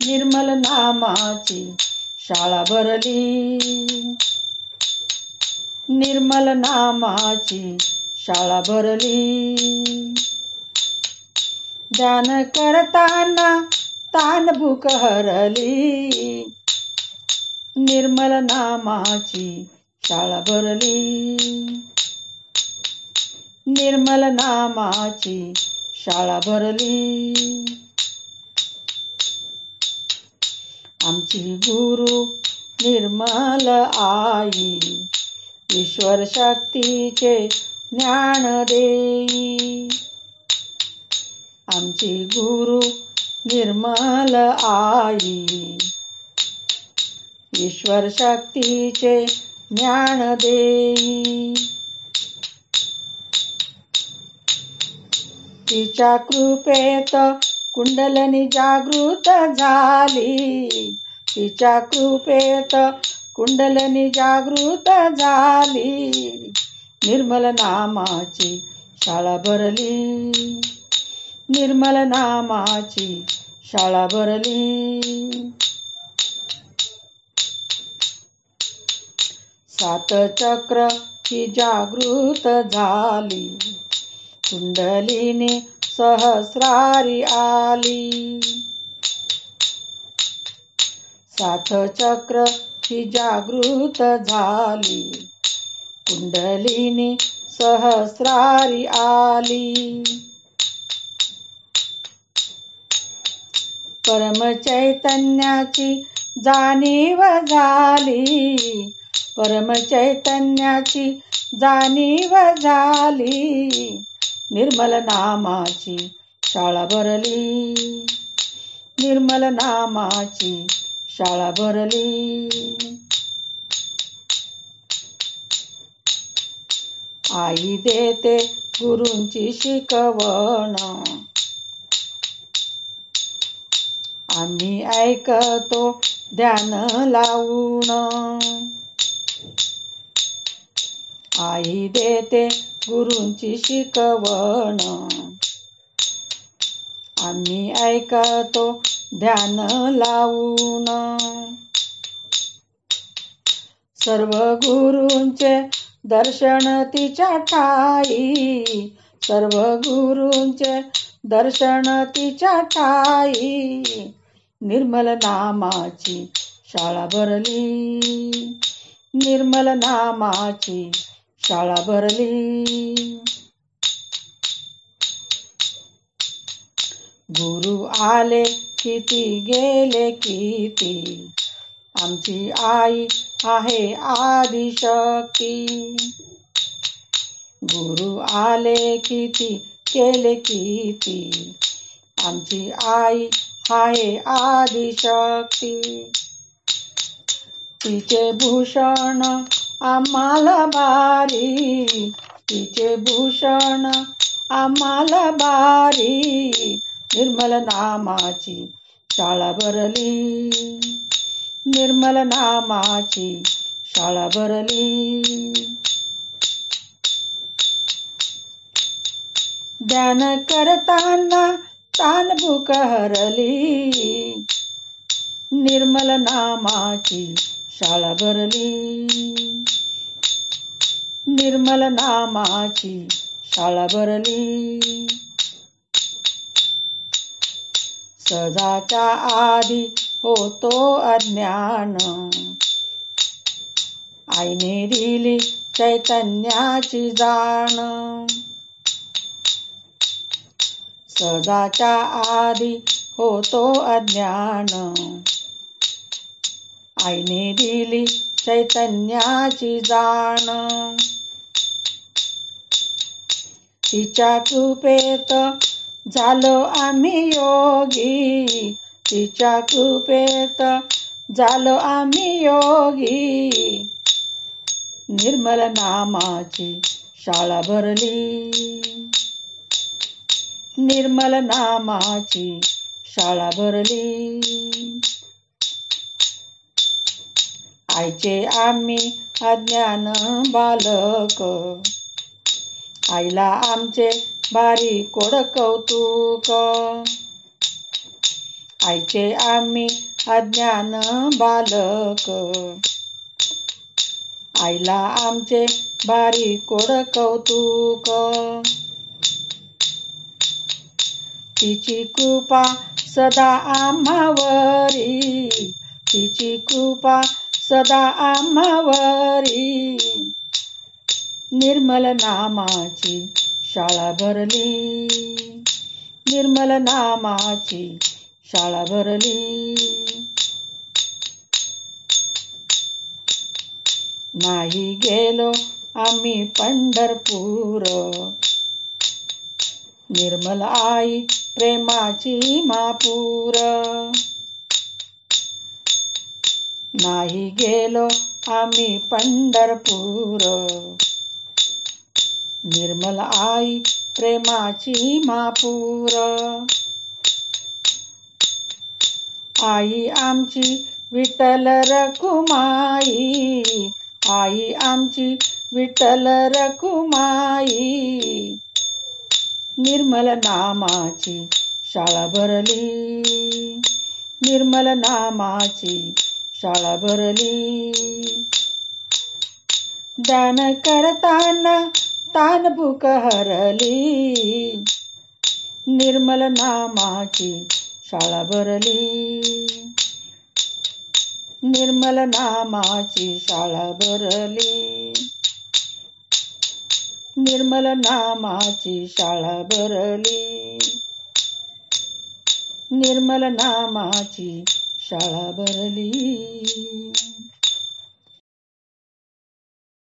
निर्मल नामाची शाळा भरली. निर्मल नामाची शाळा भरली. ध्यान करताना तान भूक हरली. निर्मल नामाची शाळा भरली. निर्मल नामाची शाळा भरली. आमची गुरु निर्मल आई ईश्वर शक्तीचे ज्ञान देई. आमची गुरु निर्मल आई ईश्वर शक्तीचे ज्ञान देई. तिच्या कृपेत कुंडलिनी जागृत झाली. तिच्या कृपेत कुंडलिनी जागृत झाली. निर्मल नामाची शाळा भरली. निर्मल नामाची शाळा भरली. सात चक्र ही जागृत झाली. कुंडलिनी सहस्रारी आली. सात चक्र ही जागृत झाली. कुंडलिनी सहस्रारी आली. परम चैतन्याची जाणीव झाली. परम चैतन्याची जाणीव झाली. निर्मल नामाची शाळा भरली. निर्मल नामाची शाळा भरली. आई देते गुरूंची शिकवण. आम्ही ऐकतो ध्यान लावून. आई देते गुरूंची शिकवण. आम्ही ऐकतो ध्यान लावून. सर्व गुरूंचे दर्शन तिच्या ठाई. सर्व गुरूंचे दर्शन तिच्या ठाई. निर्मल नामाची शाळा भरली. निर्मल नामाची शाळा भरली. गुरु आले किती गेले किती. आमची आई आहे आदिशक्ती. गुरु आले किती केले किती. आमची आई आहे आदिशक्ती. तिचे भूषण आम्हाला भारी. तिचे भूषण आम्हाला भारी. निर्मल नामाची शाळा भरली. निर्मल नामाची शाळा भरली. ध्यान करताना तान भूक हरली. निर्मल नामाची शाळा भरली. निर्मल नामाची शाळा भरली. सदाच्या आधी होतो अज्ञान. आईने दिली चैतन्याची जाण. सदाच्या आधी होतो अज्ञान. आईने दिली चैतन्याची जाण. तिच्या कृपेत झालो आम्ही योगी. तिच्या कृपेत झालो आम्ही योगी. निर्मल नामाची शाळा भरली. निर्मल नामाची शाळा भरली. आईचे आम्ही अज्ञान बालक. आईला आमचे भारी कोड कौतुक. आईचे आम्ही अज्ञान बालक, आईला आमचे भारी कोड कौतुक, तिची कृपा सदा आम्हावरी, तिची कृपा सदा आम्हावरी, निर्मल नामाची शाळा भरली, निर्मल नामाची शाळा भरली. नाही गेलो आम्ही पंढरपूर, निर्मल आई प्रेमाची महापूर. नाही गेलो आम्ही पंढरपूर, निर्मल आई प्रेमाची महापूर. आई आमची विठ्ठल रखुमाई, आई आमची विठ्ठल रखुमाई, निर्मल नामाची शाळा भरली, निर्मल नामाची शाळा भरली. ध्यान करताना तान भूक हरली, निर्मल नामाची शाळा भरली, निर्मल नामाची शाळा भरली, निर्मल नामाची शाळा भरली, निर्मल नामाची शाळा भरली.